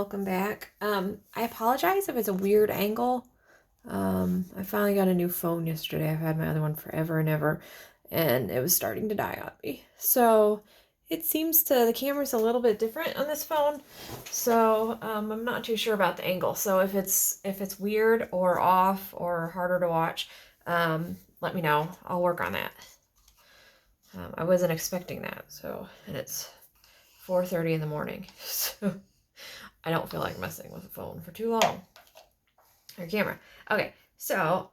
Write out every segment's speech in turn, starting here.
welcome back. I apologize if it's a weird angle. I finally got a new phone yesterday. I've had my other one forever and ever, and it was starting to die on me. So it seems the camera's a little bit different on this phone. So I'm not too sure about the angle. So if it's weird or off or harder to watch, let me know. I'll work on that. I wasn't expecting that. And it's 4:30 in the morning. So I don't feel like messing with the phone for too long. Or camera. Okay, so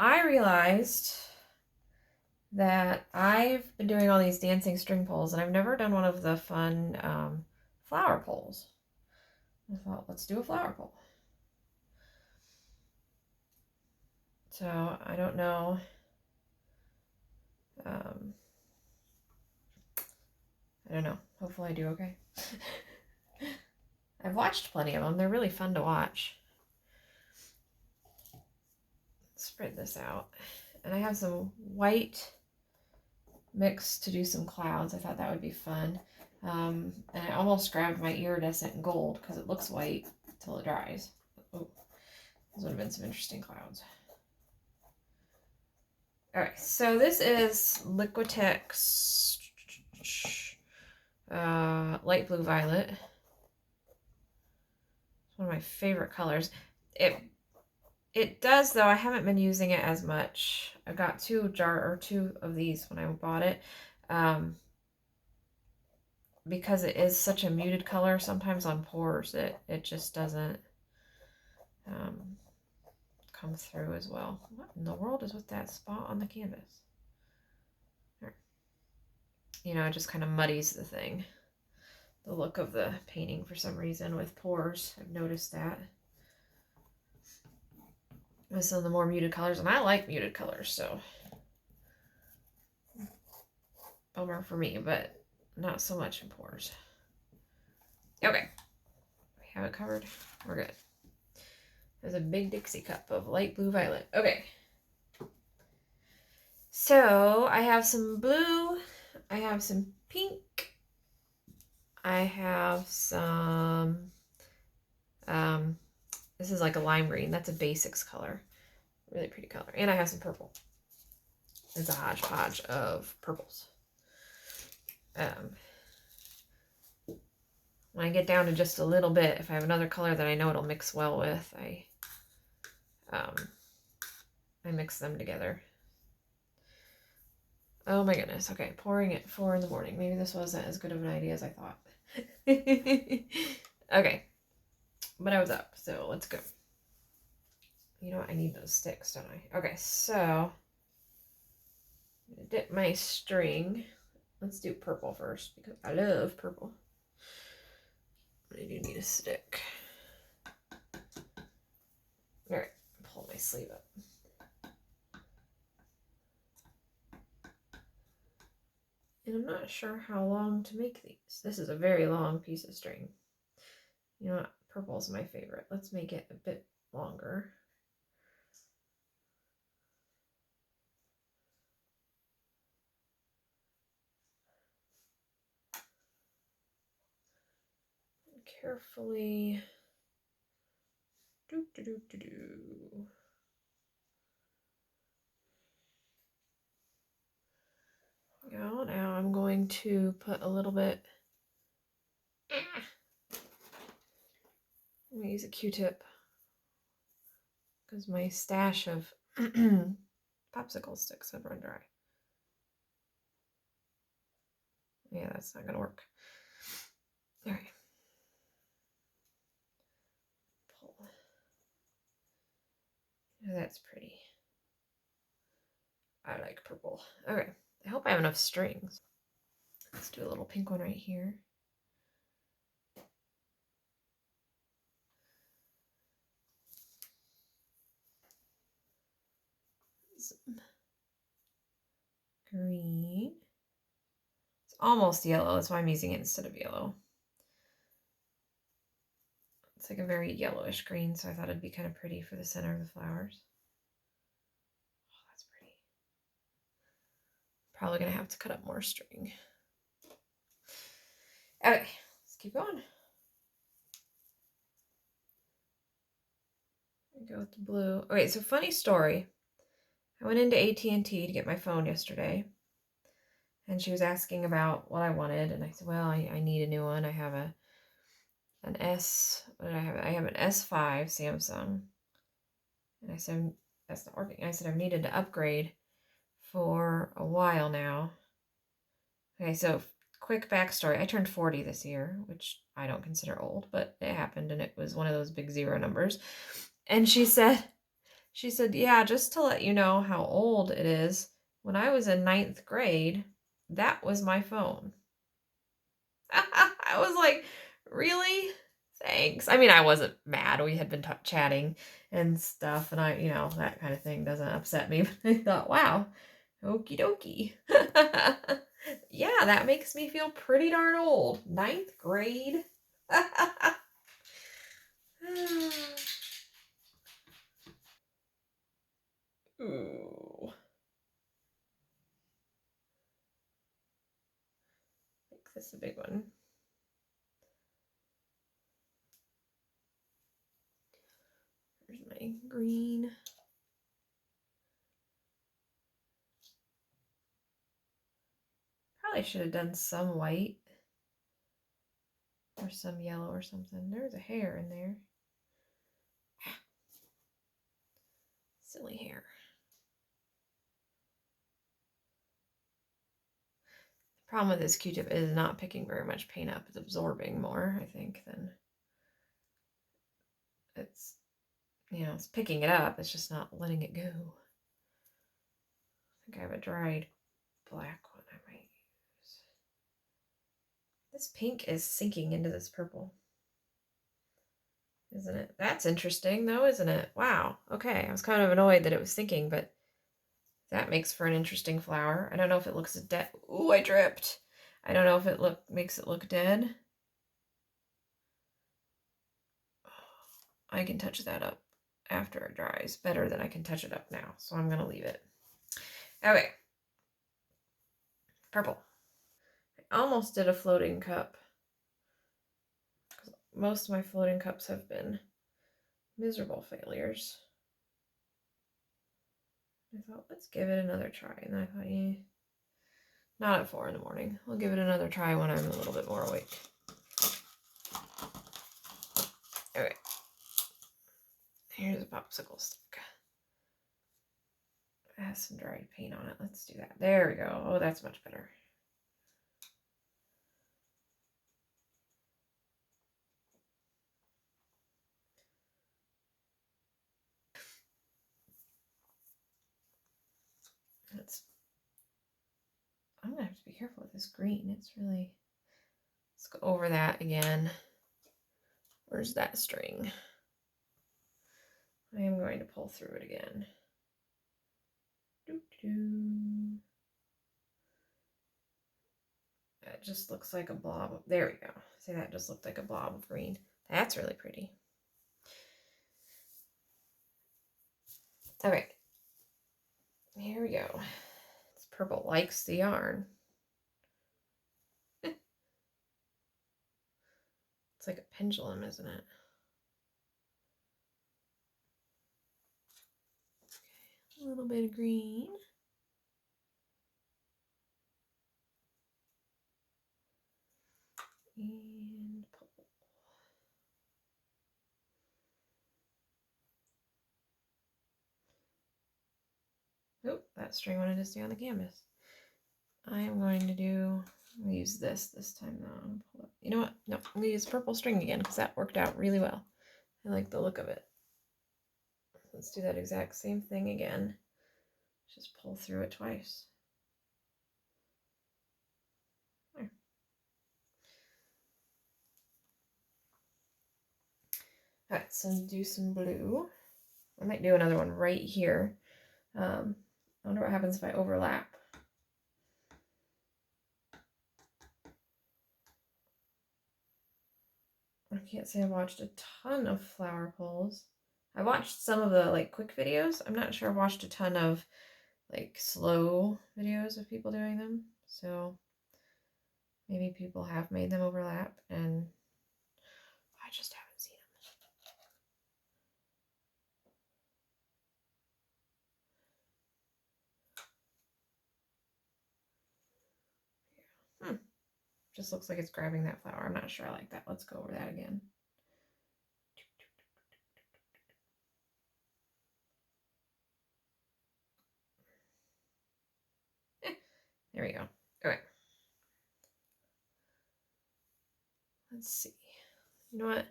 I realized that I've been doing all these dancing string pulls, and I've never done one of the fun flower pulls. I thought, let's do a flower pull. So I don't know. I don't know. Hopefully I do okay. I've watched plenty of them. They're really fun to watch. Spread this out. And I have some white mix to do some clouds. I thought that would be fun. And I almost grabbed my iridescent gold because it looks white until it dries. Oh, those would have been some interesting clouds. Alright, so this is Liquitex light blue violet. It's one of my favorite colors. It does, though. I haven't been using it as much. I got two of these when I bought it. Because it is such a muted color, sometimes on pours it just doesn't come through as well. What in the world is with that spot on the canvas? You know, it just kind of muddies the thing. The look of the painting for some reason with pours. I've noticed that. With some of the more muted colors, and I like muted colors, so bummer for me, but not so much in pours. Okay, we have it covered. We're good. There's a big Dixie cup of light blue violet. Okay, so I have some blue, I have some pink, I have some this is like a lime green. That's a basics color. Really pretty color. And I have some purple. It's a hodgepodge of purples. When I get down to just a little bit, if I have another color that I know it'll mix well with, I mix them together. Oh my goodness. Okay, pouring at 4 in the morning. Maybe this wasn't as good of an idea as I thought. Okay. But I was up, so let's go. You know what? I need those sticks, don't I? Okay, so I'm gonna dip my string. Let's do purple first because I love purple. But I do need a stick. Alright, pull my sleeve up. And I'm not sure how long to make these. This is a very long piece of string. You know what? Purple's my favorite. Let's make it a bit longer. Carefully. Now I'm going to put a little bit. I'm going to use a Q-tip because my stash of popsicle sticks have run dry. Yeah, that's not going to work. All right. Pull. Oh, that's pretty. I like purple. Okay. I hope I have enough strings. Let's do a little pink one right here. Some green. It's almost yellow. That's why I'm using it instead of yellow. It's like a very yellowish green, so I thought it'd be kind of pretty for the center of the flowers. Oh, that's pretty. Probably gonna have to cut up more string. Okay, let's keep going. Go with the blue. Okay, so funny story. I went into AT&T to get my phone yesterday. And she was asking about what I wanted. And I said, well, I need a new one. I have an S. What did I have? I have an S5 Samsung. And I said, that's not working. I said, I've needed to upgrade for a while now. Okay, so quick backstory. I turned 40 this year, which I don't consider old, but it happened, and it was one of those big zero numbers. And she said, yeah, just to let you know how old it is, when I was in 9th grade, that was my phone. I was like, really? Thanks. I mean, I wasn't mad. We had been chatting and stuff, and that kind of thing doesn't upset me. But I thought, wow, okie dokie. Yeah, that makes me feel pretty darn old. 9th grade. Ooh. Make this a big one. Here's my green. Probably should have done some white or some yellow or something. There's a hair in there. Silly hair. The problem with this Q-tip is not picking very much paint up. It's absorbing more, I think, than it's, it's picking it up. It's just not letting it go. I think I have a dried black one I might use. This pink is sinking into this purple. Isn't it? That's interesting though, isn't it? Wow. Okay. I was kind of annoyed that it was sinking, but that makes for an interesting flower. I don't know if it looks dead. Ooh, I dripped. I don't know if it makes it look dead. I can touch that up after it dries better than I can touch it up now. So I'm going to leave it. Okay. Purple. I almost did a floating cup. Most of my floating cups have been miserable failures. I thought, let's give it another try. And then I thought, not at 4 in the morning. I'll give it another try when I'm a little bit more awake. Okay. Here's a popsicle stick. It has some dried paint on it. Let's do that. There we go. Oh, that's much better. I'm going to have to be careful with this green. It's really... Let's go over that again. Where's that string? I am going to pull through it again. Doo-doo. That just looks like a blob. There we go. See, that just looked like a blob of green. That's really pretty. Okay. Here we go. This purple likes the yarn. It's like a pendulum, isn't it? Okay. A little bit of green. And pull. Oh, that string wanted to stay on the canvas. I am going to use this time though. You know what? No, I'm going to use purple string again because that worked out really well. I like the look of it. Let's do that exact same thing again. Just pull through it twice. There. All right, so do some blue. I might do another one right here. I wonder what happens if I overlap. I can't say I watched a ton of flower pulls. I watched some of the quick videos. I'm not sure I watched a ton of slow videos of people doing them. So maybe people have made them overlap and I just haven't seen them. Just looks like it's grabbing that flower. I'm not sure I like that. Let's go over that again. There we go. Okay. Let's see. You know what?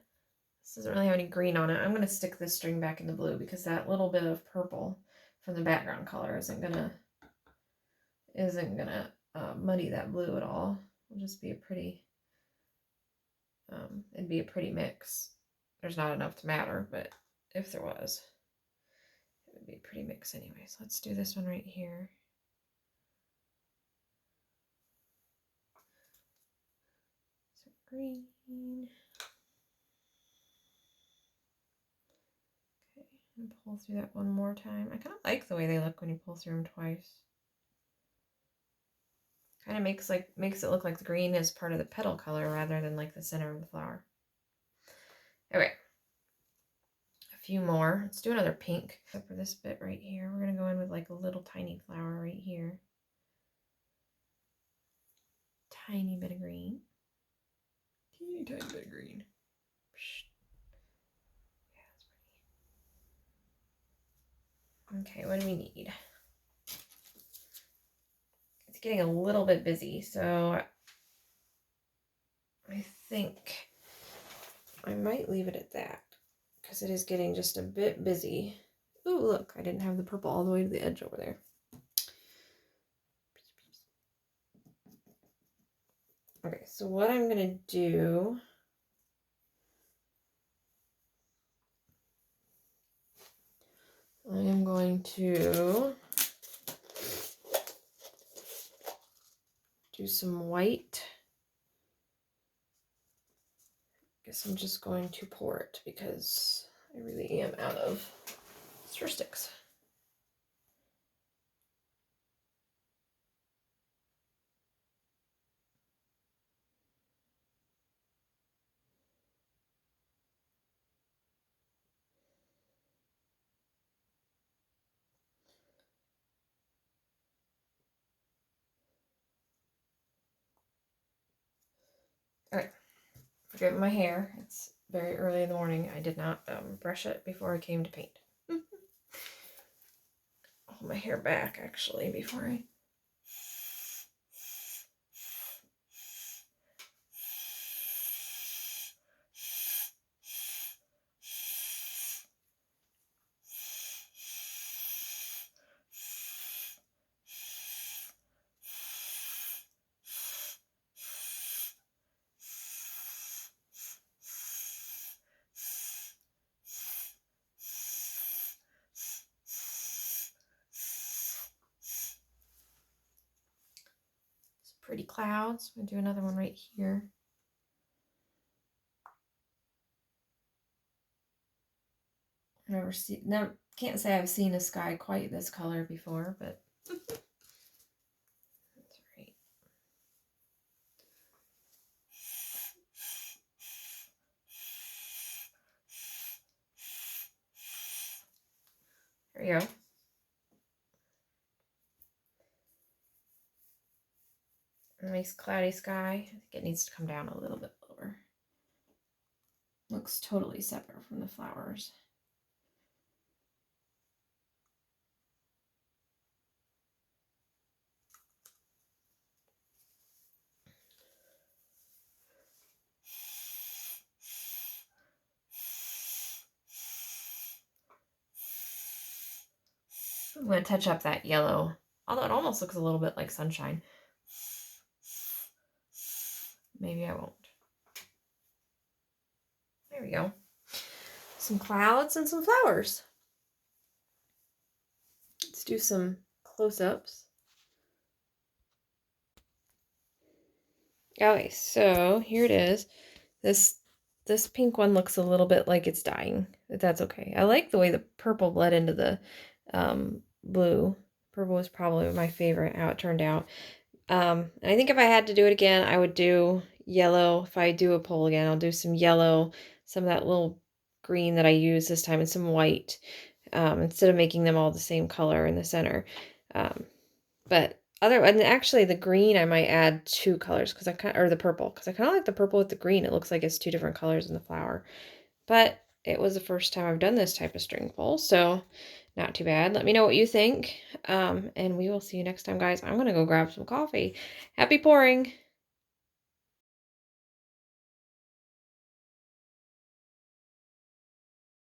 This doesn't really have any green on it. I'm going to stick this string back in the blue because that little bit of purple from the background color isn't gonna muddy that blue at all. It'll just be a pretty, it'd be a pretty mix. There's not enough to matter, but if there was, it would be a pretty mix anyways. Let's do this one right here. So green. Okay, and pull through that one more time. I kind of like the way they look when you pull through them twice. Kind of makes it look like the green is part of the petal color rather than like the center of the flower. Okay. A few more. Let's do another pink. Except for this bit right here. We're going to go in with like a little tiny flower right here. Tiny bit of green. Teeny tiny bit of green. Yeah, that's pretty. Okay, what do we need? It's getting a little bit busy, so I think I might leave it at that because it is getting just a bit busy. Ooh, look, I didn't have the purple all the way to the edge over there. Okay, so what I'm going to do, I am going to do some white. Guess I'm just going to pour it because I really am out of stir sticks. All right, forgive my hair. It's very early in the morning. I did not brush it before I came to paint. I'll hold my hair back actually before I. Pretty clouds. I'm gonna do another one right here. Can't say I've seen a sky quite this color before, but that's right. There we go. A nice cloudy sky. I think it needs to come down a little bit lower. Looks totally separate from the flowers. I'm going to touch up that yellow, although it almost looks a little bit like sunshine. Maybe I won't. There we go. Some clouds and some flowers. Let's do some close-ups. Okay, so here it is. This pink one looks a little bit like it's dying, but that's okay. I like the way the purple bled into the blue. Purple was probably my favorite, how it turned out. And I think if I had to do it again, I would do yellow. If I do a poll again, I'll do some yellow, some of that little green that I used this time, and some white, instead of making them all the same color in the center. But And actually the green I might add 2 colors because or the purple, because I kind of like the purple with the green. It looks like it's 2 different colors in the flower. But it was the first time I've done this type of string pull, so not too bad. Let me know what you think, and we will see you next time, guys. I'm gonna go grab some coffee. Happy pouring!